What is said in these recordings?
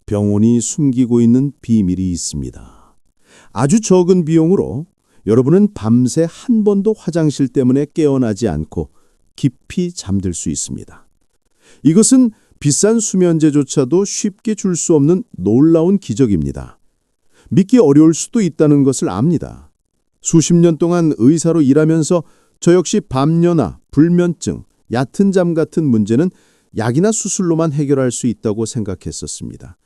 병원이 숨기고 있는 비밀이 있습니다. 아주 적은 비용으로 여러분은 밤새 한 번도 화장실 때문에 깨어나지 않고 깊이 잠들 수 있습니다. 이것은 비싼 수면제조차도 쉽게 줄 수 없는 놀라운 기적입니다. 믿기 어려울 수도 있다는 것을 압니다. 수십 년 동안 의사로 일하면서 저 역시 밤연화, 불면증, 얕은 잠 같은 문제는 약이나 수술로만 해결할 수 있다고 생각했었습니다.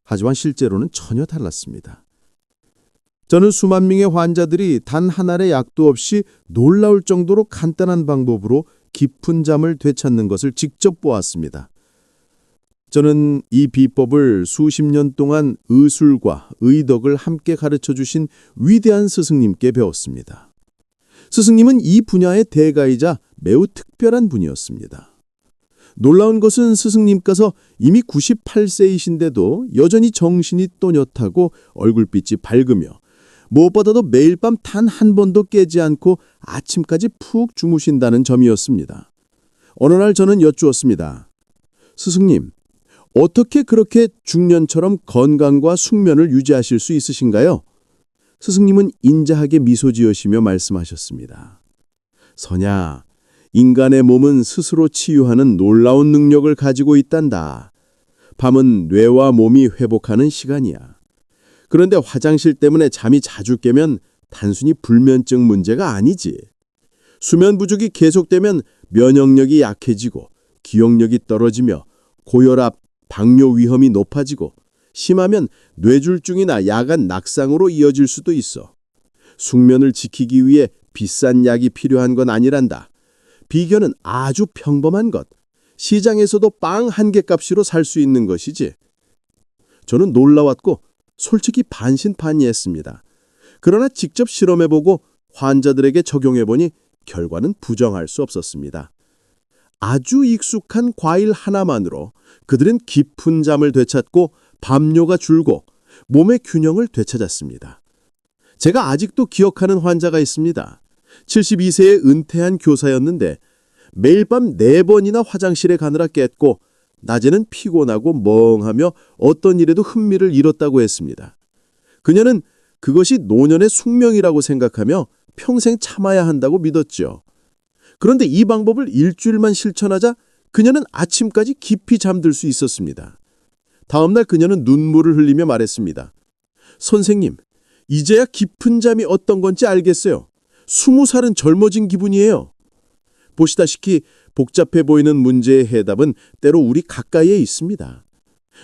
하지만 실제로는 전혀 달랐습니다. 저는 수만 명의 환자들이 단 한 알의 약도 없이 놀라울 정도로 간단한 방법으로 깊은 잠을 되찾는 것을 직접 보았습니다. 저는 이 비법을 수십 년 동안 의술과 의덕을 함께 가르쳐 주신 위대한 스승님께 배웠습니다. 스승님은 이 분야의 대가이자 매우 특별한 분이었습니다. 놀라운 것은 스승님께서 이미 98세이신데도 여전히 정신이 또렷하고 얼굴빛이 밝으며 무엇보다도 매일 밤 단 한 번도 깨지 않고 아침까지 푹 주무신다는 점이었습니다. 어느 날 저는 여쭈었습니다. 스승님, 어떻게 그렇게 중년처럼 건강과 숙면을 유지하실 수 있으신가요? 스승님은 인자하게 미소 지으시며 말씀하셨습니다. 선야, 인간의 몸은 스스로 치유하는 놀라운 능력을 가지고 있단다. 밤은 뇌와 몸이 회복하는 시간이야. 그런데 화장실 때문에 잠이 자주 깨면 단순히 불면증 문제가 아니지. 수면 부족이 계속되면 면역력이 약해지고 기억력이 떨어지며 고혈압, 당뇨 위험이 높아지고 심하면 뇌졸중이나 야간 낙상으로 이어질 수도 있어. 숙면을 지키기 위해 비싼 약이 필요한 건 아니란다. 비결은 아주 평범한 것. 시장에서도 빵 한 개 값으로 살 수 있는 것이지. 저는 놀라웠고 솔직히 반신반의했습니다. 그러나 직접 실험해보고 환자들에게 적용해보니 결과는 부정할 수 없었습니다. 아주 익숙한 과일 하나만으로 그들은 깊은 잠을 되찾고 밤뇨가 줄고 몸의 균형을 되찾았습니다. 제가 아직도 기억하는 환자가 있습니다. 72세의 은퇴한 교사였는데 매일 밤 4번이나 화장실에 가느라 깼고 낮에는 피곤하고 멍하며 어떤 일에도 흥미를 잃었다고 했습니다. 그녀는 그것이 노년의 숙명이라고 생각하며 평생 참아야 한다고 믿었죠. 그런데 이 방법을 일주일만 실천하자 그녀는 아침까지 깊이 잠들 수 있었습니다. 다음 날 그녀는 눈물을 흘리며 말했습니다. 선생님, 이제야 깊은 잠이 어떤 건지 알겠어요. 20살은 젊어진 기분이에요. 보시다시피 복잡해 보이는 문제의 해답은 때로 우리 가까이에 있습니다.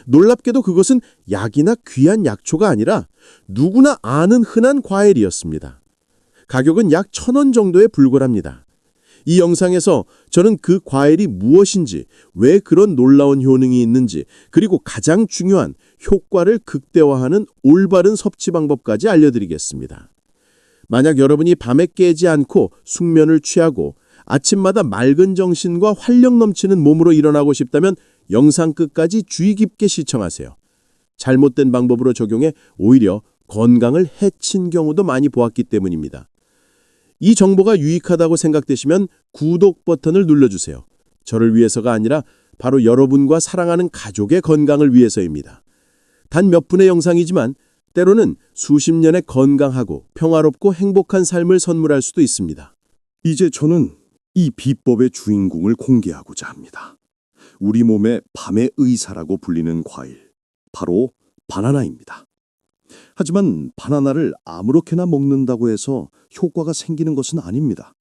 놀랍게도 그것은 약이나 귀한 약초가 아니라 누구나 아는 흔한 과일이었습니다. 가격은 약 1,000원 정도에 불과합니다. 이 영상에서 저는 그 과일이 무엇인지, 왜 그런 놀라운 효능이 있는지, 그리고 가장 중요한 효과를 극대화하는 올바른 섭취 방법까지 알려드리겠습니다. 만약 여러분이 밤에 깨지 않고 숙면을 취하고 아침마다 맑은 정신과 활력 넘치는 몸으로 일어나고 싶다면 영상 끝까지 주의 깊게 시청하세요. 잘못된 방법으로 적용해 오히려 건강을 해친 경우도 많이 보았기 때문입니다. 이 정보가 유익하다고 생각되시면 구독 버튼을 눌러주세요. 저를 위해서가 아니라 바로 여러분과 사랑하는 가족의 건강을 위해서입니다. 단 몇 분의 영상이지만 때로는 수십 년의 건강하고 평화롭고 행복한 삶을 선물할 수도 있습니다. 이제 저는 이 비법의 주인공을 공개하고자 합니다. 우리 몸의 밤의 의사라고 불리는 과일, 바로 바나나입니다. 하지만 바나나를 아무렇게나 먹는다고 해서 효과가 생기는 것은 아닙니다.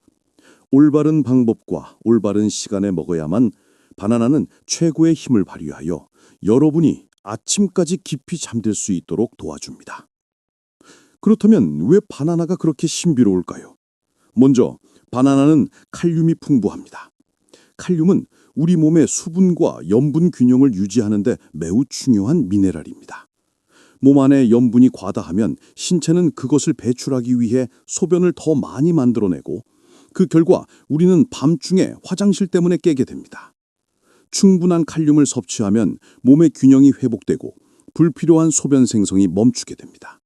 올바른 방법과 올바른 시간에 먹어야만 바나나는 최고의 힘을 발휘하여 여러분이 아침까지 깊이 잠들 수 있도록 도와줍니다. 그렇다면 왜 바나나가 그렇게 신비로울까요? 먼저 바나나는 칼륨이 풍부합니다. 칼륨은 우리 몸의 수분과 염분 균형을 유지하는 데 매우 중요한 미네랄입니다. 몸 안에 염분이 과다하면 신체는 그것을 배출하기 위해 소변을 더 많이 만들어내고 그 결과 우리는 밤중에 화장실 때문에 깨게 됩니다. 충분한 칼륨을 섭취하면 몸의 균형이 회복되고 불필요한 소변 생성이 멈추게 됩니다.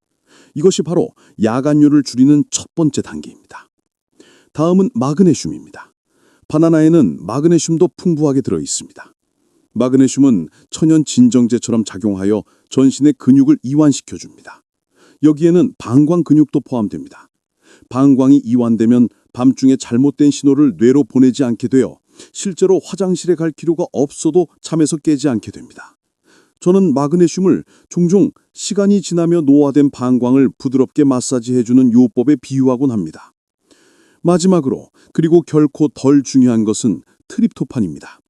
이것이 바로 야간류를 줄이는 첫 번째 단계입니다. 다음은 마그네슘입니다. 바나나에는 마그네슘도 풍부하게 들어 있습니다. 마그네슘은 천연 진정제처럼 작용하여 전신의 근육을 이완시켜줍니다. 여기에는 방광 근육도 포함됩니다. 방광이 이완되면 밤중에 잘못된 신호를 뇌로 보내지 않게 되어 실제로 화장실에 갈 필요가 없어도 잠에서 깨지 않게 됩니다. 저는 마그네슘을 종종 시간이 지나며 노화된 방광을 부드럽게 마사지해주는 요법에 비유하곤 합니다. 마지막으로, 그리고 결코 덜 중요한 것은 트립토판입니다.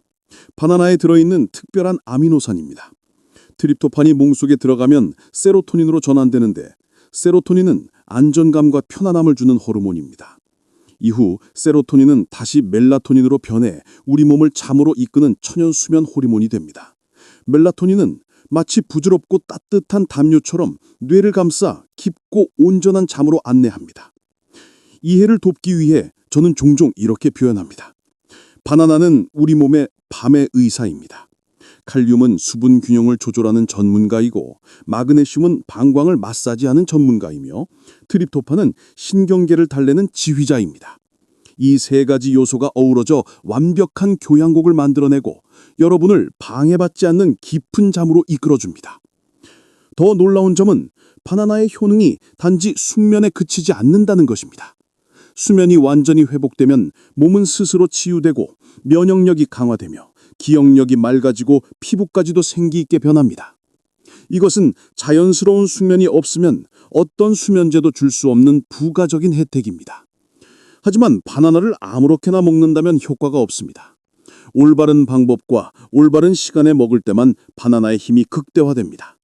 바나나에 들어있는 특별한 아미노산입니다. 트립토판이 몸속에 들어가면 세로토닌으로 전환되는데, 세로토닌은 안정감과 편안함을 주는 호르몬입니다. 이후 세로토닌은 다시 멜라토닌으로 변해 우리 몸을 잠으로 이끄는 천연 수면 호르몬이 됩니다. 멜라토닌은 마치 부드럽고 따뜻한 담요처럼 뇌를 감싸 깊고 온전한 잠으로 안내합니다. 이해를 돕기 위해 저는 종종 이렇게 표현합니다. 바나나는 우리 몸의 밤의 의사입니다. 칼륨은 수분 균형을 조절하는 전문가이고, 마그네슘은 방광을 마사지하는 전문가이며, 트립토판은 신경계를 달래는 지휘자입니다. 이 세 가지 요소가 어우러져 완벽한 교향곡을 만들어내고 여러분을 방해받지 않는 깊은 잠으로 이끌어줍니다. 더 놀라운 점은 바나나의 효능이 단지 숙면에 그치지 않는다는 것입니다. 수면이 완전히 회복되면 몸은 스스로 치유되고 면역력이 강화되며 기억력이 맑아지고 피부까지도 생기 있게 변합니다. 이것은 자연스러운 숙면이 없으면 어떤 수면제도 줄 수 없는 부가적인 혜택입니다. 하지만 바나나를 아무렇게나 먹는다면 효과가 없습니다. 올바른 방법과 올바른 시간에 먹을 때만 바나나의 힘이 극대화됩니다.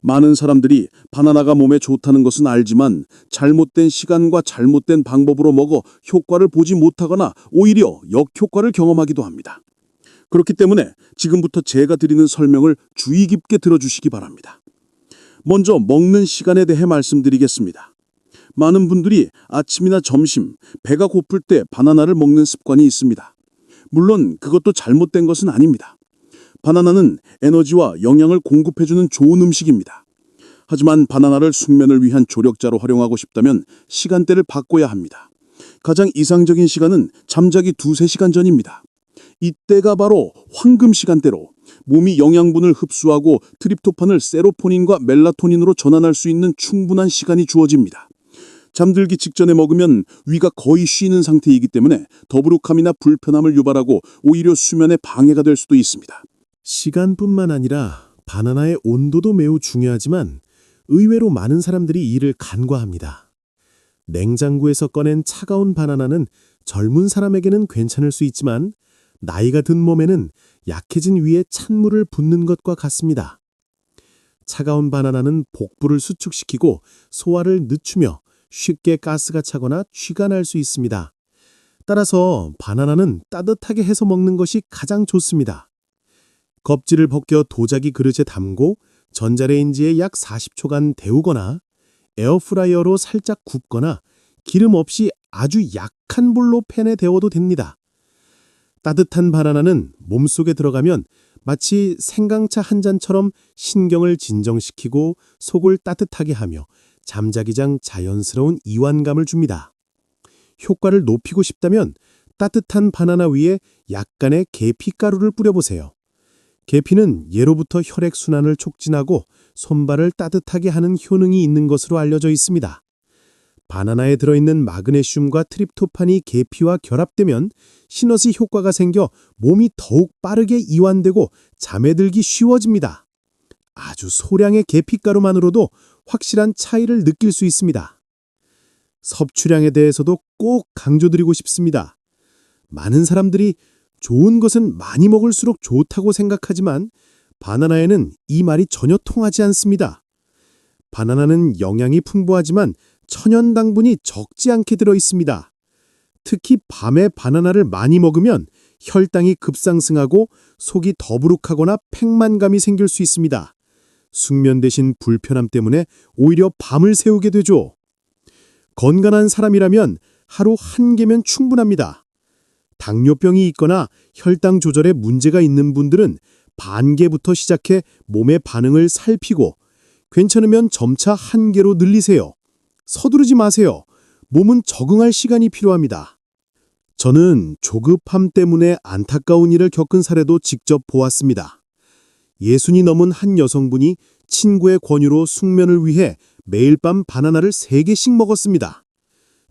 많은 사람들이 바나나가 몸에 좋다는 것은 알지만 잘못된 시간과 잘못된 방법으로 먹어 효과를 보지 못하거나 오히려 역효과를 경험하기도 합니다. 그렇기 때문에 지금부터 제가 드리는 설명을 주의 깊게 들어주시기 바랍니다. 먼저 먹는 시간에 대해 말씀드리겠습니다. 많은 분들이 아침이나 점심, 배가 고플 때 바나나를 먹는 습관이 있습니다. 물론 그것도 잘못된 것은 아닙니다. 바나나는 에너지와 영양을 공급해주는 좋은 음식입니다. 하지만 바나나를 숙면을 위한 조력자로 활용하고 싶다면 시간대를 바꿔야 합니다. 가장 이상적인 시간은 잠자기 2-3시간 전입니다. 이때가 바로 황금 시간대로 몸이 영양분을 흡수하고 트립토판을 세로토닌과 멜라토닌으로 전환할 수 있는 충분한 시간이 주어집니다. 잠들기 직전에 먹으면 위가 거의 쉬는 상태이기 때문에 더부룩함이나 불편함을 유발하고 오히려 수면에 방해가 될 수도 있습니다. 시간뿐만 아니라 바나나의 온도도 매우 중요하지만 의외로 많은 사람들이 이를 간과합니다. 냉장고에서 꺼낸 차가운 바나나는 젊은 사람에게는 괜찮을 수 있지만 나이가 든 몸에는 약해진 위에 찬물을 붓는 것과 같습니다. 차가운 바나나는 복부를 수축시키고 소화를 늦추며 쉽게 가스가 차거나 쥐가 날 수 있습니다. 따라서 바나나는 따뜻하게 해서 먹는 것이 가장 좋습니다. 껍질을 벗겨 도자기 그릇에 담고 전자레인지에 약 40초간 데우거나 에어프라이어로 살짝 굽거나 기름 없이 아주 약한 불로 팬에 데워도 됩니다. 따뜻한 바나나는 몸속에 들어가면 마치 생강차 한 잔처럼 신경을 진정시키고 속을 따뜻하게 하며 잠자기 전 자연스러운 이완감을 줍니다. 효과를 높이고 싶다면 따뜻한 바나나 위에 약간의 계피가루를 뿌려보세요. 계피는 예로부터 혈액순환을 촉진하고 손발을 따뜻하게 하는 효능이 있는 것으로 알려져 있습니다. 바나나에 들어있는 마그네슘과 트립토판이 계피와 결합되면 시너지 효과가 생겨 몸이 더욱 빠르게 이완되고 잠에 들기 쉬워집니다. 아주 소량의 계피가루만으로도 확실한 차이를 느낄 수 있습니다. 섭취량에 대해서도 꼭 강조드리고 싶습니다. 많은 사람들이 좋은 것은 많이 먹을수록 좋다고 생각하지만 바나나에는 이 말이 전혀 통하지 않습니다. 바나나는 영양이 풍부하지만 천연 당분이 적지 않게 들어 있습니다. 특히 밤에 바나나를 많이 먹으면 혈당이 급상승하고 속이 더부룩하거나 팽만감이 생길 수 있습니다. 숙면 대신 불편함 때문에 오히려 밤을 새우게 되죠. 건강한 사람이라면 하루 1개면 충분합니다. 당뇨병이 있거나 혈당 조절에 문제가 있는 분들은 반 개부터 시작해 몸의 반응을 살피고 괜찮으면 점차 1개로 늘리세요. 서두르지 마세요. 몸은 적응할 시간이 필요합니다. 저는 조급함 때문에 안타까운 일을 겪은 사례도 직접 보았습니다. 60이 넘은 한 여성분이 친구의 권유로 숙면을 위해 매일 밤 바나나를 3개씩 먹었습니다.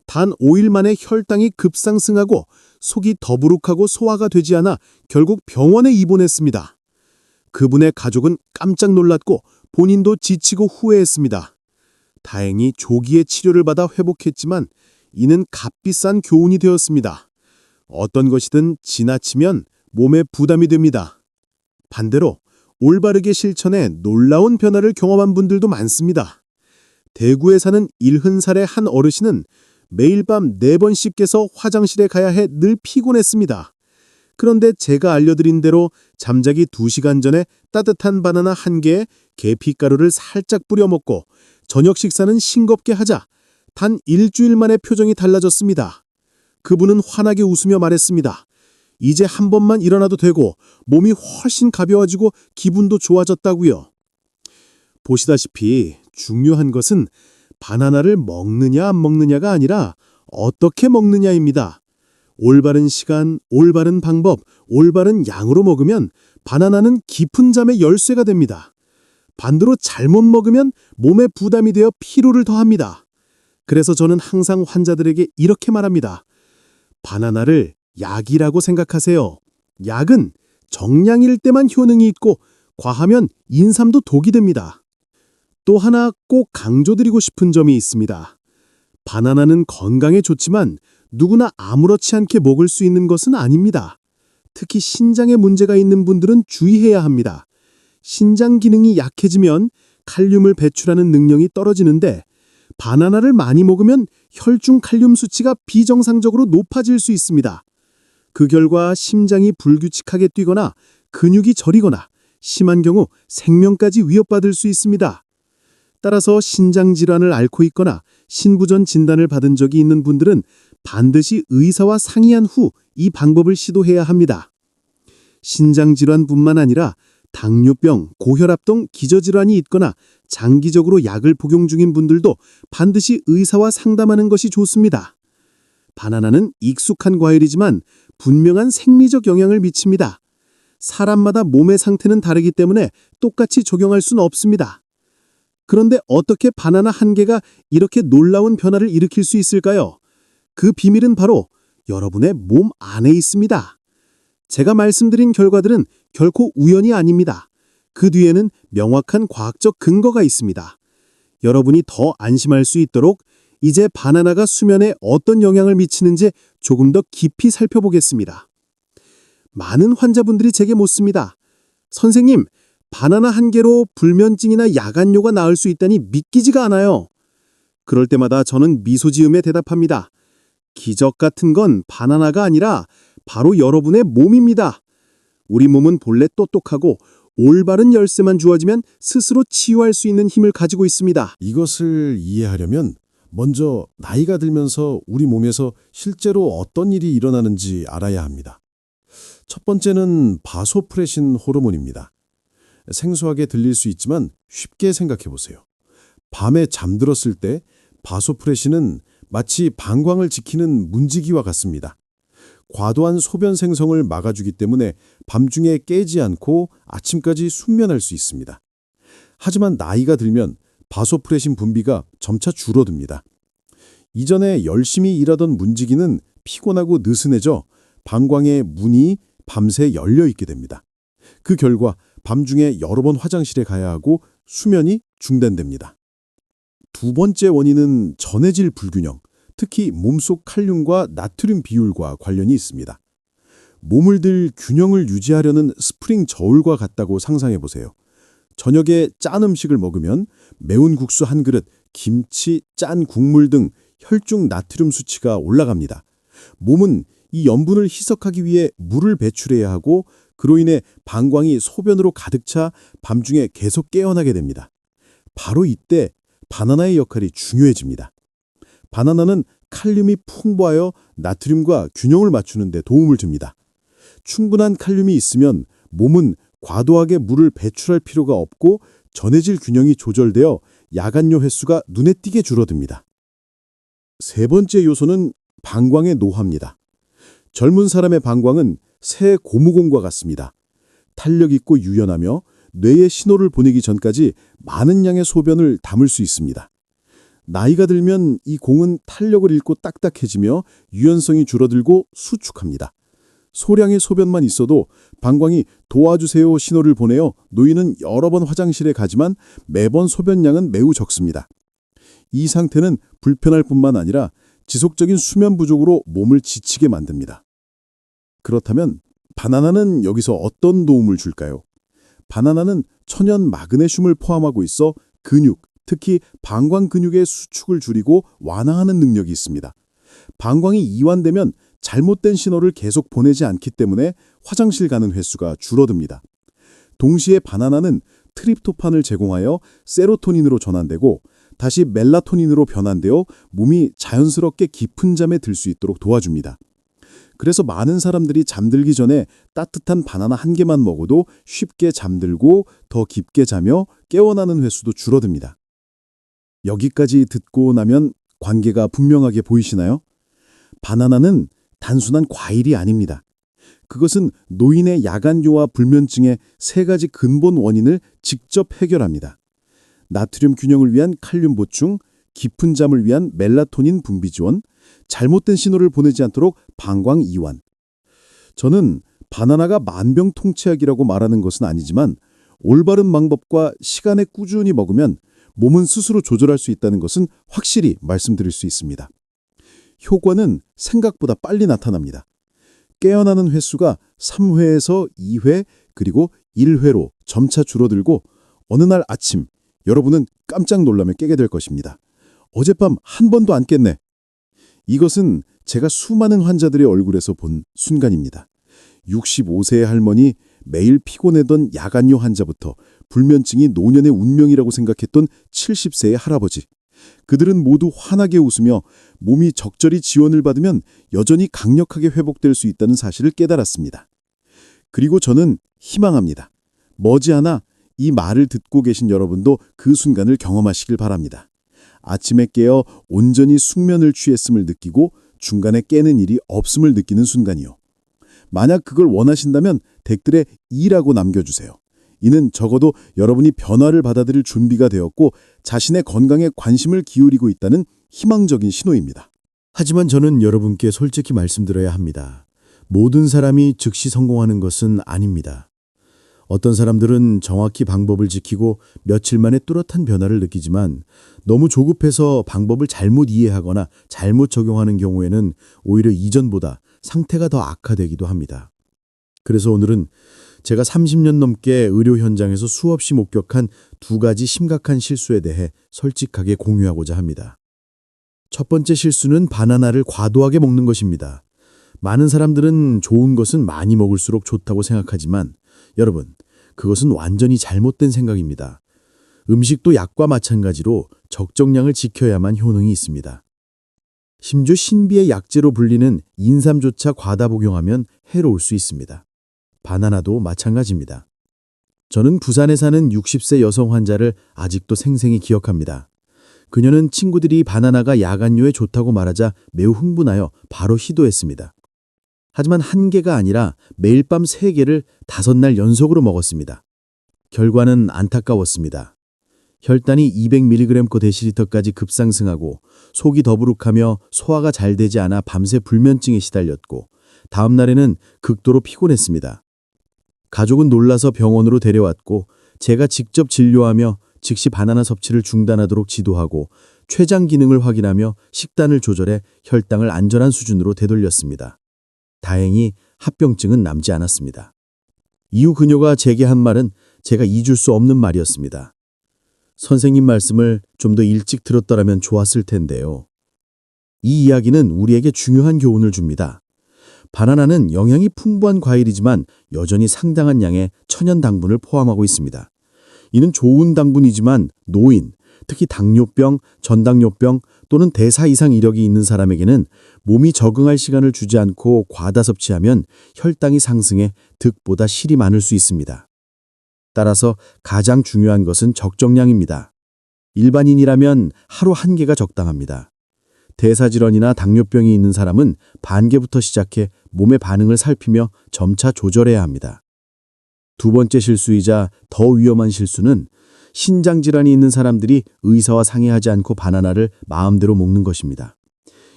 단 5일 만에 혈당이 급상승하고 속이 더부룩하고 소화가 되지 않아 결국 병원에 입원했습니다. 그분의 가족은 깜짝 놀랐고 본인도 지치고 후회했습니다. 다행히 조기에 치료를 받아 회복했지만 이는 값비싼 교훈이 되었습니다. 어떤 것이든 지나치면 몸에 부담이 됩니다. 반대로 올바르게 실천해 놀라운 변화를 경험한 분들도 많습니다. 대구에 사는 일흔살의 한 어르신은 매일 밤 4번씩 깨서 화장실에 가야 해 늘 피곤했습니다. 그런데 제가 알려드린 대로 잠자기 2시간 전에 따뜻한 바나나 1개에 계피가루를 살짝 뿌려 먹고 저녁 식사는 싱겁게 하자 단 일주일 만에 표정이 달라졌습니다. 그분은 환하게 웃으며 말했습니다. 이제 한 번만 일어나도 되고 몸이 훨씬 가벼워지고 기분도 좋아졌다고요. 보시다시피 중요한 것은 바나나를 먹느냐 안 먹느냐가 아니라 어떻게 먹느냐입니다. 올바른 시간, 올바른 방법, 올바른 양으로 먹으면 바나나는 깊은 잠의 열쇠가 됩니다. 반대로 잘못 먹으면 몸에 부담이 되어 피로를 더합니다. 그래서 저는 항상 환자들에게 이렇게 말합니다. 바나나를 약이라고 생각하세요. 약은 정량일 때만 효능이 있고 과하면 인삼도 독이 됩니다. 또 하나 꼭 강조드리고 싶은 점이 있습니다. 바나나는 건강에 좋지만 누구나 아무렇지 않게 먹을 수 있는 것은 아닙니다. 특히 신장에 문제가 있는 분들은 주의해야 합니다. 신장 기능이 약해지면 칼륨을 배출하는 능력이 떨어지는데 바나나를 많이 먹으면 혈중 칼륨 수치가 비정상적으로 높아질 수 있습니다. 그 결과 심장이 불규칙하게 뛰거나 근육이 저리거나 심한 경우 생명까지 위협받을 수 있습니다. 따라서 신장 질환을 앓고 있거나 신부전 진단을 받은 적이 있는 분들은 반드시 의사와 상의한 후 이 방법을 시도해야 합니다. 신장 질환뿐만 아니라 당뇨병, 고혈압 등 기저질환이 있거나 장기적으로 약을 복용 중인 분들도 반드시 의사와 상담하는 것이 좋습니다. 바나나는 익숙한 과일이지만 분명한 생리적 영향을 미칩니다. 사람마다 몸의 상태는 다르기 때문에 똑같이 적용할 수는 없습니다. 그런데 어떻게 바나나 1개가 이렇게 놀라운 변화를 일으킬 수 있을까요? 그 비밀은 바로 여러분의 몸 안에 있습니다. 제가 말씀드린 결과들은 결코 우연이 아닙니다. 그 뒤에는 명확한 과학적 근거가 있습니다. 여러분이 더 안심할 수 있도록 이제 바나나가 수면에 어떤 영향을 미치는지 조금 더 깊이 살펴보겠습니다. 많은 환자분들이 제게 묻습니다. 선생님, 바나나 1개로 불면증이나 야간뇨가 나을 수 있다니 믿기지가 않아요. 그럴 때마다 저는 미소 지으며 대답합니다. 기적 같은 건 바나나가 아니라 바로 여러분의 몸입니다. 우리 몸은 본래 똑똑하고 올바른 열쇠만 주어지면 스스로 치유할 수 있는 힘을 가지고 있습니다. 이것을 이해하려면 먼저 나이가 들면서 우리 몸에서 실제로 어떤 일이 일어나는지 알아야 합니다. 첫 번째는 바소프레신 호르몬입니다. 생소하게 들릴 수 있지만 쉽게 생각해 보세요. 밤에 잠들었을 때 바소프레신은 마치 방광을 지키는 문지기와 같습니다. 과도한 소변 생성을 막아주기 때문에 밤중에 깨지 않고 아침까지 숙면할 수 있습니다. 하지만 나이가 들면 바소프레신 분비가 점차 줄어듭니다. 이전에 열심히 일하던 문지기는 피곤하고 느슨해져 방광의 문이 밤새 열려 있게 됩니다. 그 결과 밤중에 여러 번 화장실에 가야 하고 수면이 중단됩니다. 두 번째 원인은 전해질 불균형, 특히 몸속 칼륨과 나트륨 비율과 관련이 있습니다. 몸을 들 균형을 유지하려는 스프링 저울과 같다고 상상해 보세요. 저녁에 짠 음식을 먹으면 매운 국수 1그릇, 김치, 짠 국물 등 혈중 나트륨 수치가 올라갑니다. 몸은 이 염분을 희석하기 위해 물을 배출해야 하고 그로 인해 방광이 소변으로 가득 차 밤중에 계속 깨어나게 됩니다. 바로 이때 바나나의 역할이 중요해집니다. 바나나는 칼륨이 풍부하여 나트륨과 균형을 맞추는 데 도움을 줍니다. 충분한 칼륨이 있으면 몸은 과도하게 물을 배출할 필요가 없고 전해질 균형이 조절되어 야간뇨 횟수가 눈에 띄게 줄어듭니다. 세 번째 요소는 방광의 노화입니다. 젊은 사람의 방광은 새 고무공과 같습니다. 탄력 있고 유연하며 뇌에 신호를 보내기 전까지 많은 양의 소변을 담을 수 있습니다. 나이가 들면 이 공은 탄력을 잃고 딱딱해지며 유연성이 줄어들고 수축합니다. 소량의 소변만 있어도 방광이 도와주세요 신호를 보내어 노인은 여러 번 화장실에 가지만 매번 소변량은 매우 적습니다. 이 상태는 불편할 뿐만 아니라 지속적인 수면 부족으로 몸을 지치게 만듭니다. 그렇다면 바나나는 여기서 어떤 도움을 줄까요? 바나나는 천연 마그네슘을 포함하고 있어 근육, 특히 방광 근육의 수축을 줄이고 완화하는 능력이 있습니다. 방광이 이완되면 잘못된 신호를 계속 보내지 않기 때문에 화장실 가는 횟수가 줄어듭니다. 동시에 바나나는 트립토판을 제공하여 세로토닌으로 전환되고 다시 멜라토닌으로 변환되어 몸이 자연스럽게 깊은 잠에 들 수 있도록 도와줍니다. 그래서 많은 사람들이 잠들기 전에 따뜻한 바나나 한 개만 먹어도 쉽게 잠들고 더 깊게 자며 깨어나는 횟수도 줄어듭니다. 여기까지 듣고 나면 관계가 분명하게 보이시나요? 바나나는 단순한 과일이 아닙니다. 그것은 노인의 야간요와 불면증의 세 가지 근본 원인을 직접 해결합니다. 나트륨 균형을 위한 칼륨 보충, 깊은 잠을 위한 멜라토닌 분비 지원, 잘못된 신호를 보내지 않도록 방광 이완. 저는 바나나가 만병통치약이라고 말하는 것은 아니지만 올바른 방법과 시간에 꾸준히 먹으면 몸은 스스로 조절할 수 있다는 것은 확실히 말씀드릴 수 있습니다. 효과는 생각보다 빨리 나타납니다. 깨어나는 횟수가 3회에서 2회 그리고 1회로 점차 줄어들고 어느 날 아침 여러분은 깜짝 놀라며 깨게 될 것입니다. 어젯밤 한 번도 안 깼네. 이것은 제가 수많은 환자들의 얼굴에서 본 순간입니다. 65세의 할머니, 매일 피곤해던 야간요 환자부터 불면증이 노년의 운명이라고 생각했던 70세의 할아버지. 그들은 모두 환하게 웃으며 몸이 적절히 지원을 받으면 여전히 강력하게 회복될 수 있다는 사실을 깨달았습니다. 그리고 저는 희망합니다. 머지않아 이 말을 듣고 계신 여러분도 그 순간을 경험하시길 바랍니다. 아침에 깨어 온전히 숙면을 취했음을 느끼고 중간에 깨는 일이 없음을 느끼는 순간이요. 만약 그걸 원하신다면 댓글에 2라고 남겨주세요. 이는 적어도 여러분이 변화를 받아들일 준비가 되었고 자신의 건강에 관심을 기울이고 있다는 희망적인 신호입니다. 하지만 저는 여러분께 솔직히 말씀드려야 합니다. 모든 사람이 즉시 성공하는 것은 아닙니다. 어떤 사람들은 정확히 방법을 지키고 며칠 만에 뚜렷한 변화를 느끼지만 너무 조급해서 방법을 잘못 이해하거나 잘못 적용하는 경우에는 오히려 이전보다 상태가 더 악화되기도 합니다. 그래서 오늘은 제가 30년 넘게 의료 현장에서 수없이 목격한 2가지 심각한 실수에 대해 솔직하게 공유하고자 합니다. 첫 번째 실수는 바나나를 과도하게 먹는 것입니다. 많은 사람들은 좋은 것은 많이 먹을수록 좋다고 생각하지만 여러분, 그것은 완전히 잘못된 생각입니다. 음식도 약과 마찬가지로 적정량을 지켜야만 효능이 있습니다. 심지어 신비의 약재로 불리는 인삼조차 과다 복용하면 해로울 수 있습니다. 바나나도 마찬가지입니다. 저는 부산에 사는 60세 여성 환자를 아직도 생생히 기억합니다. 그녀는 친구들이 바나나가 야간요에 좋다고 말하자 매우 흥분하여 바로 시도했습니다. 하지만 1개가 아니라 매일 밤 3개를 5날 연속으로 먹었습니다. 결과는 안타까웠습니다. 혈당이 200mg/dl까지 급상승하고 속이 더부룩하며 소화가 잘 되지 않아 밤새 불면증에 시달렸고 다음 날에는 극도로 피곤했습니다. 가족은 놀라서 병원으로 데려왔고 제가 직접 진료하며 즉시 바나나 섭취를 중단하도록 지도하고 췌장 기능을 확인하며 식단을 조절해 혈당을 안전한 수준으로 되돌렸습니다. 다행히 합병증은 남지 않았습니다. 이후 그녀가 제게 한 말은 제가 잊을 수 없는 말이었습니다. 선생님 말씀을 좀 더 일찍 들었더라면 좋았을 텐데요. 이 이야기는 우리에게 중요한 교훈을 줍니다. 바나나는 영양이 풍부한 과일이지만 여전히 상당한 양의 천연 당분을 포함하고 있습니다. 이는 좋은 당분이지만 노인, 특히 당뇨병, 전당뇨병 또는 대사 이상 이력이 있는 사람에게는 몸이 적응할 시간을 주지 않고 과다 섭취하면 혈당이 상승해 득보다 실이 많을 수 있습니다. 따라서 가장 중요한 것은 적정량입니다. 일반인이라면 하루 1개가 적당합니다. 대사질환이나 당뇨병이 있는 사람은 반개부터 시작해 몸의 반응을 살피며 점차 조절해야 합니다. 두 번째 실수이자 더 위험한 실수는 신장질환이 있는 사람들이 의사와 상의하지 않고 바나나를 마음대로 먹는 것입니다.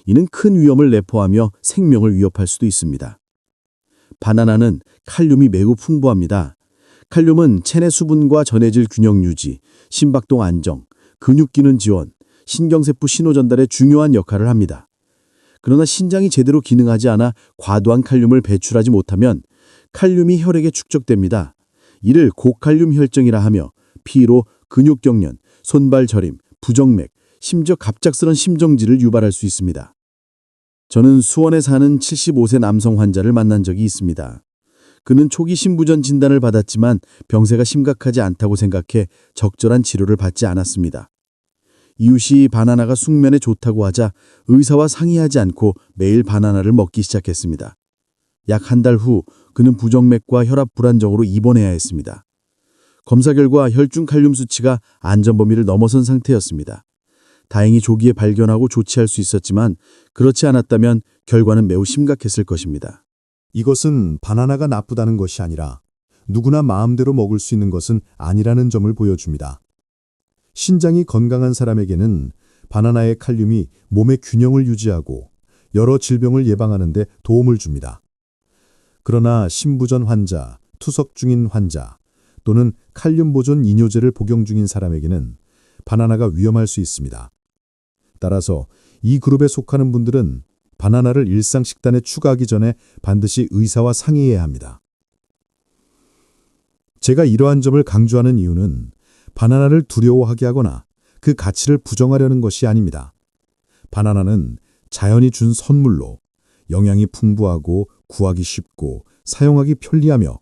이는 큰 위험을 내포하며 생명을 위협할 수도 있습니다. 바나나는 칼륨이 매우 풍부합니다. 칼륨은 체내 수분과 전해질 균형 유지, 심박동 안정, 근육 기능 지원, 신경세포 신호 전달에 중요한 역할을 합니다. 그러나 신장이 제대로 기능하지 않아 과도한 칼륨을 배출하지 못하면 칼륨이 혈액에 축적됩니다. 이를 고칼륨 혈증이라 하며 피로, 근육 경련, 손발 저림, 부정맥, 심지어 갑작스런 심정지를 유발할 수 있습니다. 저는 수원에 사는 75세 남성 환자를 만난 적이 있습니다. 그는 초기 신부전 진단을 받았지만 병세가 심각하지 않다고 생각해 적절한 치료를 받지 않았습니다. 이웃이 바나나가 숙면에 좋다고 하자 의사와 상의하지 않고 매일 바나나를 먹기 시작했습니다. 약 한 달 후 그는 부정맥과 혈압 불안정으로 입원해야 했습니다. 검사 결과 혈중 칼륨 수치가 안전 범위를 넘어선 상태였습니다. 다행히 조기에 발견하고 조치할 수 있었지만 그렇지 않았다면 결과는 매우 심각했을 것입니다. 이것은 바나나가 나쁘다는 것이 아니라 누구나 마음대로 먹을 수 있는 것은 아니라는 점을 보여줍니다. 신장이 건강한 사람에게는 바나나의 칼륨이 몸의 균형을 유지하고 여러 질병을 예방하는 데 도움을 줍니다. 그러나 신부전 환자, 투석 중인 환자 또는 칼륨 보존 이뇨제를 복용 중인 사람에게는 바나나가 위험할 수 있습니다. 따라서 이 그룹에 속하는 분들은 바나나를 일상 식단에 추가하기 전에 반드시 의사와 상의해야 합니다. 제가 이러한 점을 강조하는 이유는 바나나를 두려워하게 하거나 그 가치를 부정하려는 것이 아닙니다. 바나나는 자연이 준 선물로 영양이 풍부하고 구하기 쉽고 사용하기 편리하며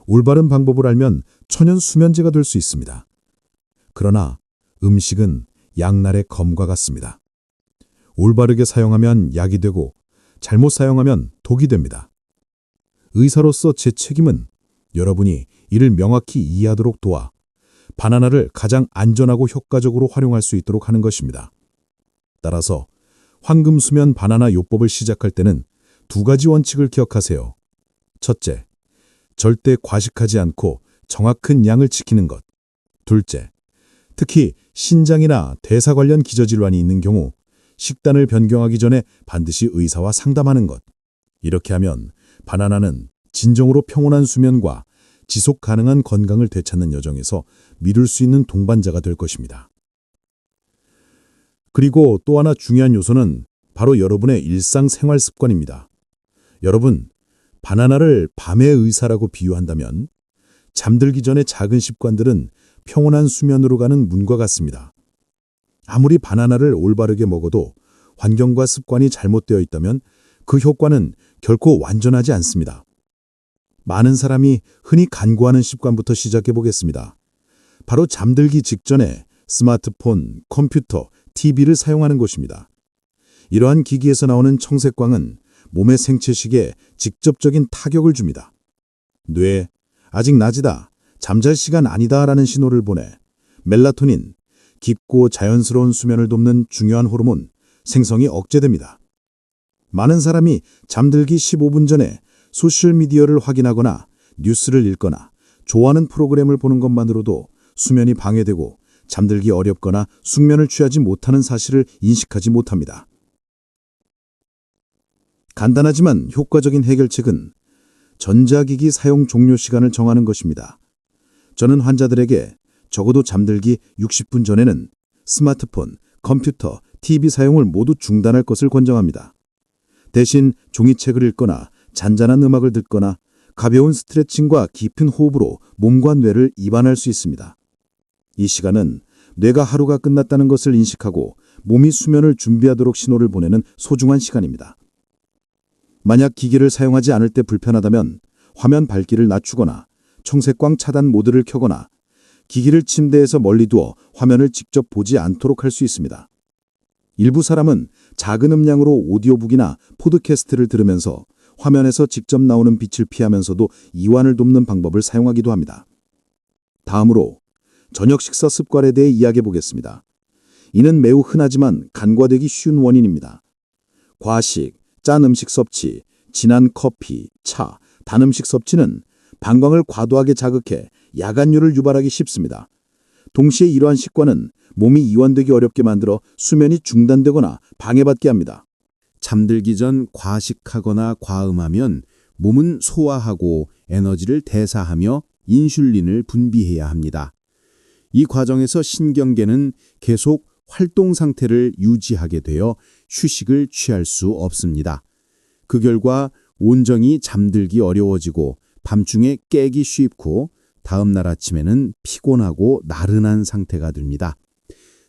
올바른 방법을 알면 천연 수면제가 될 수 있습니다. 그러나 음식은 양날의 검과 같습니다. 올바르게 사용하면 약이 되고 잘못 사용하면 독이 됩니다. 의사로서 제 책임은 여러분이 이를 명확히 이해하도록 도와 바나나를 가장 안전하고 효과적으로 활용할 수 있도록 하는 것입니다. 따라서 황금수면 바나나 요법을 시작할 때는 두 가지 원칙을 기억하세요. 첫째, 절대 과식하지 않고 정확한 양을 지키는 것. 둘째, 특히 신장이나 대사 관련 기저질환이 있는 경우 식단을 변경하기 전에 반드시 의사와 상담하는 것. 이렇게 하면 바나나는 진정으로 평온한 수면과 지속 가능한 건강을 되찾는 여정에서 미룰 수 있는 동반자가 될 것입니다. 그리고 또 하나 중요한 요소는 바로 여러분의 일상생활 습관입니다. 여러분, 바나나를 밤의 의사라고 비유한다면 잠들기 전의 작은 습관들은 평온한 수면으로 가는 문과 같습니다. 아무리 바나나를 올바르게 먹어도 환경과 습관이 잘못되어 있다면 그 효과는 결코 완전하지 않습니다. 많은 사람이 흔히 간구하는 습관부터 시작해 보겠습니다. 바로 잠들기 직전에 스마트폰, 컴퓨터, TV를 사용하는 것입니다. 이러한 기기에서 나오는 청색광은 몸의 생체식에 직접적인 타격을 줍니다. 뇌에 아직 낮이다, 잠잘 시간 아니다라는 신호를 보내 멜라토닌, 깊고 자연스러운 수면을 돕는 중요한 호르몬 생성이 억제됩니다. 많은 사람이 잠들기 15분 전에 소셜미디어를 확인하거나 뉴스를 읽거나 좋아하는 프로그램을 보는 것만으로도 수면이 방해되고 잠들기 어렵거나 숙면을 취하지 못하는 사실을 인식하지 못합니다. 간단하지만 효과적인 해결책은 전자기기 사용 종료 시간을 정하는 것입니다. 저는 환자들에게 적어도 잠들기 60분 전에는 스마트폰, 컴퓨터, TV 사용을 모두 중단할 것을 권장합니다. 대신 종이책을 읽거나 잔잔한 음악을 듣거나 가벼운 스트레칭과 깊은 호흡으로 몸과 뇌를 이완할 수 있습니다. 이 시간은 뇌가 하루가 끝났다는 것을 인식하고 몸이 수면을 준비하도록 신호를 보내는 소중한 시간입니다. 만약 기기를 사용하지 않을 때 불편하다면 화면 밝기를 낮추거나 청색광 차단 모드를 켜거나 기기를 침대에서 멀리 두어 화면을 직접 보지 않도록 할 수 있습니다. 일부 사람은 작은 음량으로 오디오북이나 포드캐스트를 들으면서 화면에서 직접 나오는 빛을 피하면서도 이완을 돕는 방법을 사용하기도 합니다. 다음으로 저녁 식사 습관에 대해 이야기해 보겠습니다. 이는 매우 흔하지만 간과되기 쉬운 원인입니다. 과식, 짠 음식 섭취, 진한 커피, 차, 단 음식 섭취는 방광을 과도하게 자극해 야간류를 유발하기 쉽습니다. 동시에 이러한 식관은 몸이 이완되기 어렵게 만들어 수면이 중단되거나 방해받게 합니다. 잠들기 전 과식하거나 과음하면 몸은 소화하고 에너지를 대사하며 인슐린을 분비해야 합니다. 이 과정에서 신경계는 계속 활동 상태를 유지하게 되어 휴식을 취할 수 없습니다. 그 결과 온전히 잠들기 어려워지고 밤중에 깨기 쉽고 다음 날 아침에는 피곤하고 나른한 상태가 됩니다.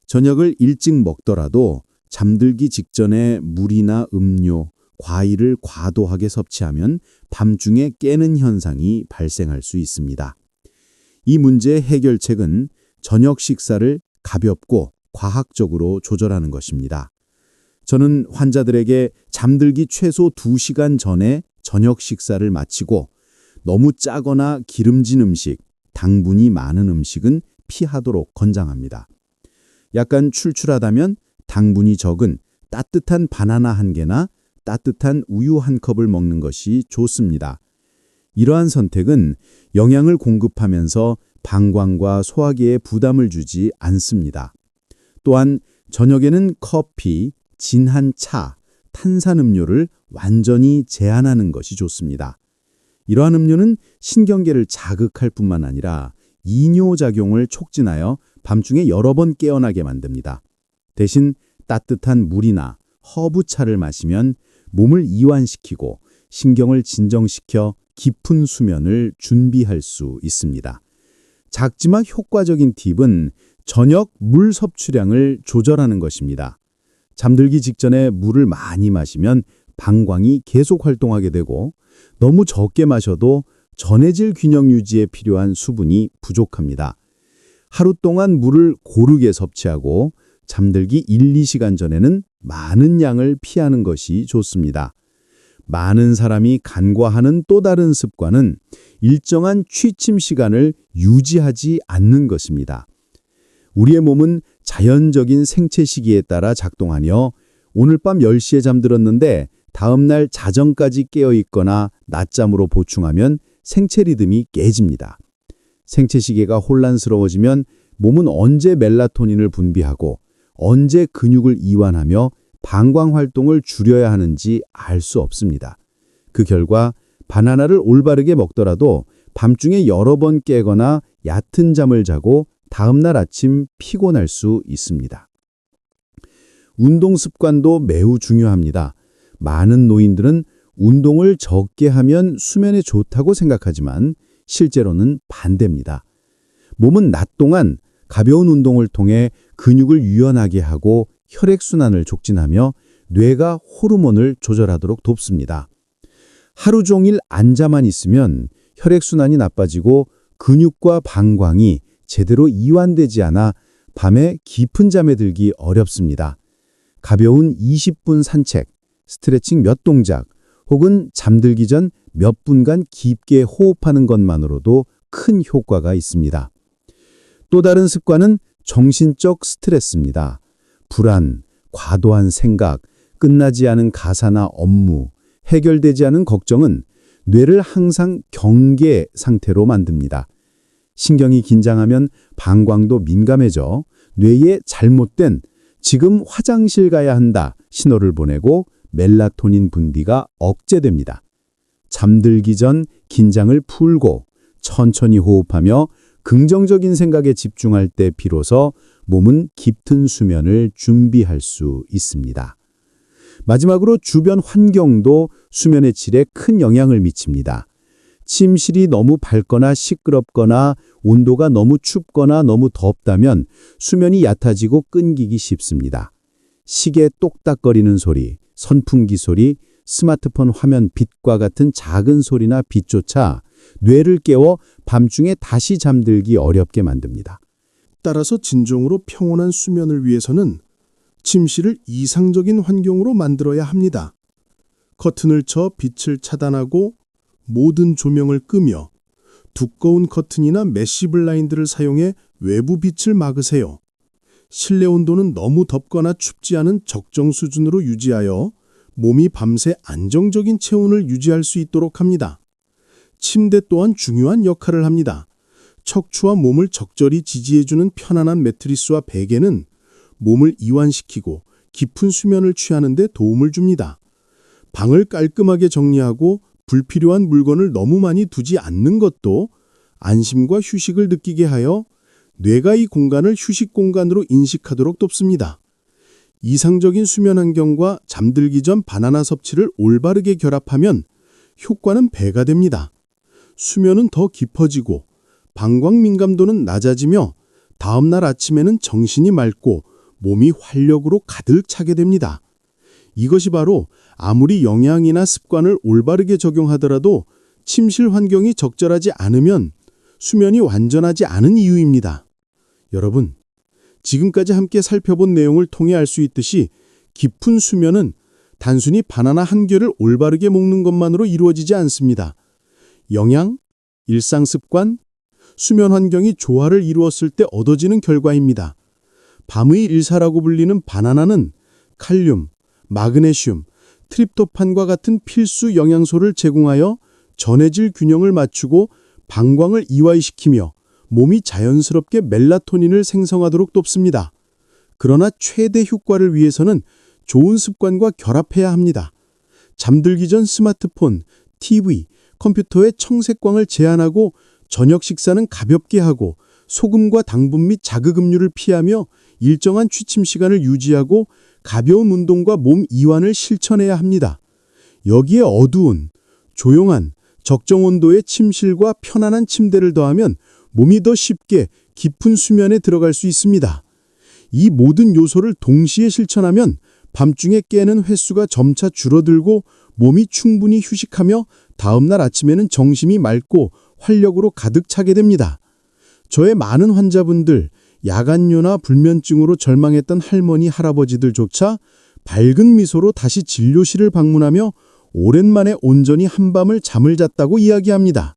저녁을 일찍 먹더라도 잠들기 직전에 물이나 음료, 과일을 과도하게 섭취하면 밤중에 깨는 현상이 발생할 수 있습니다. 이 문제의 해결책은 저녁 식사를 가볍고 과학적으로 조절하는 것입니다. 저는 환자들에게 잠들기 최소 2시간 전에 저녁 식사를 마치고 너무 짜거나 기름진 음식, 당분이 많은 음식은 피하도록 권장합니다. 약간 출출하다면 당분이 적은 따뜻한 바나나 1개나 따뜻한 우유 1컵을 먹는 것이 좋습니다. 이러한 선택은 영양을 공급하면서 방광과 소화기에 부담을 주지 않습니다. 또한 저녁에는 커피, 진한 차, 탄산음료를 완전히 제한하는 것이 좋습니다. 이러한 음료는 신경계를 자극할 뿐만 아니라 이뇨작용을 촉진하여 밤중에 여러 번 깨어나게 만듭니다. 대신 따뜻한 물이나 허브차를 마시면 몸을 이완시키고 신경을 진정시켜 깊은 수면을 준비할 수 있습니다. 작지만 효과적인 팁은 저녁 물 섭취량을 조절하는 것입니다. 잠들기 직전에 물을 많이 마시면 방광이 계속 활동하게 되고 너무 적게 마셔도 전해질 균형 유지에 필요한 수분이 부족합니다. 하루 동안 물을 고르게 섭취하고 잠들기 1-2시간 전에는 많은 양을 피하는 것이 좋습니다. 많은 사람이 간과하는 또 다른 습관은 일정한 취침 시간을 유지하지 않는 것입니다. 우리의 몸은 자연적인 생체 시기에 따라 작동하며 오늘 밤 10시에 잠들었는데 다음 날 자정까지 깨어 있거나 낮잠으로 보충하면 생체 리듬이 깨집니다. 생체 시계가 혼란스러워지면 몸은 언제 멜라토닌을 분비하고 언제 근육을 이완하며 방광 활동을 줄여야 하는지 알 수 없습니다. 그 결과 바나나를 올바르게 먹더라도 밤중에 여러 번 깨거나 얕은 잠을 자고 다음 날 아침 피곤할 수 있습니다. 운동 습관도 매우 중요합니다. 많은 노인들은 운동을 적게 하면 수면에 좋다고 생각하지만 실제로는 반대입니다. 몸은 낮 동안 가벼운 운동을 통해 근육을 유연하게 하고 혈액순환을 촉진하며 뇌가 호르몬을 조절하도록 돕습니다. 하루 종일 앉아만 있으면 혈액순환이 나빠지고 근육과 방광이 제대로 이완되지 않아 밤에 깊은 잠에 들기 어렵습니다. 가벼운 20분 산책, 스트레칭 몇 동작, 혹은 잠들기 전 몇 분간 깊게 호흡하는 것만으로도 큰 효과가 있습니다. 또 다른 습관은 정신적 스트레스입니다. 불안, 과도한 생각, 끝나지 않은 가사나 업무, 해결되지 않은 걱정은 뇌를 항상 경계 상태로 만듭니다. 신경이 긴장하면 방광도 민감해져 뇌에 잘못된 지금 화장실 가야 한다 신호를 보내고 멜라토닌 분비가 억제됩니다. 잠들기 전 긴장을 풀고 천천히 호흡하며 긍정적인 생각에 집중할 때 비로소 몸은 깊은 수면을 준비할 수 있습니다. 마지막으로 주변 환경도 수면의 질에 큰 영향을 미칩니다. 침실이 너무 밝거나 시끄럽거나 온도가 너무 춥거나 너무 덥다면 수면이 얕아지고 끊기기 쉽습니다. 시계 똑딱거리는 소리, 선풍기 소리, 스마트폰 화면 빛과 같은 작은 소리나 빛조차 뇌를 깨워 밤중에 다시 잠들기 어렵게 만듭니다. 따라서 진정으로 평온한 수면을 위해서는 침실을 이상적인 환경으로 만들어야 합니다. 커튼을 쳐 빛을 차단하고 모든 조명을 끄며 두꺼운 커튼이나 메쉬 블라인드를 사용해 외부 빛을 막으세요. 실내 온도는 너무 덥거나 춥지 않은 적정 수준으로 유지하여 몸이 밤새 안정적인 체온을 유지할 수 있도록 합니다. 침대 또한 중요한 역할을 합니다. 척추와 몸을 적절히 지지해주는 편안한 매트리스와 베개는 몸을 이완시키고 깊은 수면을 취하는 데 도움을 줍니다. 방을 깔끔하게 정리하고 불필요한 물건을 너무 많이 두지 않는 것도 안심과 휴식을 느끼게 하여 뇌가 이 공간을 휴식 공간으로 인식하도록 돕습니다. 이상적인 수면 환경과 잠들기 전 바나나 섭취를 올바르게 결합하면 효과는 배가 됩니다. 수면은 더 깊어지고 방광 민감도는 낮아지며 다음날 아침에는 정신이 맑고 몸이 활력으로 가득 차게 됩니다. 이것이 바로 아무리 영양이나 습관을 올바르게 적용하더라도 침실 환경이 적절하지 않으면 수면이 완전하지 않은 이유입니다. 여러분, 지금까지 함께 살펴본 내용을 통해 알 수 있듯이 깊은 수면은 단순히 바나나 한 개를 올바르게 먹는 것만으로 이루어지지 않습니다. 영양, 일상 습관, 수면 환경이 조화를 이루었을 때 얻어지는 결과입니다. 밤의 일사라고 불리는 바나나는 칼륨, 마그네슘, 트립토판과 같은 필수 영양소를 제공하여 전해질 균형을 맞추고 방광을 이완시키며 몸이 자연스럽게 멜라토닌을 생성하도록 돕습니다. 그러나 최대 효과를 위해서는 좋은 습관과 결합해야 합니다. 잠들기 전 스마트폰, TV, 컴퓨터의 청색광을 제한하고 저녁 식사는 가볍게 하고 소금과 당분 및 자극음료를 피하며 일정한 취침 시간을 유지하고 가벼운 운동과 몸 이완을 실천해야 합니다. 여기에 어두운, 조용한, 적정 온도의 침실과 편안한 침대를 더하면 몸이 더 쉽게 깊은 수면에 들어갈 수 있습니다. 이 모든 요소를 동시에 실천하면 밤중에 깨는 횟수가 점차 줄어들고 몸이 충분히 휴식하며 다음날 아침에는 정신이 맑고 활력으로 가득 차게 됩니다. 저의 많은 환자분들, 야간뇨나 불면증으로 절망했던 할머니, 할아버지들조차 밝은 미소로 다시 진료실을 방문하며 오랜만에 온전히 한밤을 잠을 잤다고 이야기합니다.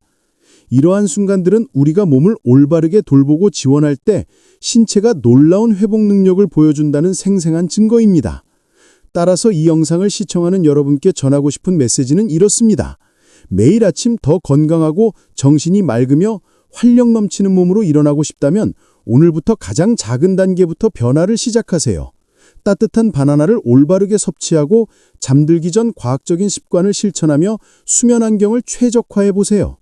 이러한 순간들은 우리가 몸을 올바르게 돌보고 지원할 때 신체가 놀라운 회복 능력을 보여준다는 생생한 증거입니다. 따라서 이 영상을 시청하는 여러분께 전하고 싶은 메시지는 이렇습니다. 매일 아침 더 건강하고 정신이 맑으며 활력 넘치는 몸으로 일어나고 싶다면 오늘부터 가장 작은 단계부터 변화를 시작하세요. 따뜻한 바나나를 올바르게 섭취하고 잠들기 전 과학적인 습관을 실천하며 수면 환경을 최적화해 보세요.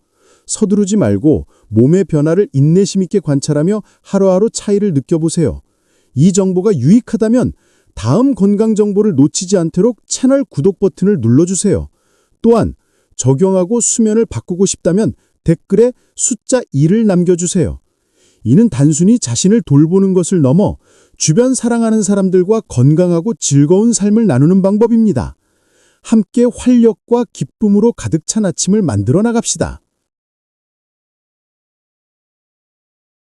서두르지 말고 몸의 변화를 인내심 있게 관찰하며 하루하루 차이를 느껴보세요. 이 정보가 유익하다면 다음 건강 정보를 놓치지 않도록 채널 구독 버튼을 눌러주세요. 또한 적용하고 수면을 바꾸고 싶다면 댓글에 숫자 2를 남겨주세요. 이는 단순히 자신을 돌보는 것을 넘어 주변 사랑하는 사람들과 건강하고 즐거운 삶을 나누는 방법입니다. 함께 활력과 기쁨으로 가득 찬 아침을 만들어 나갑시다.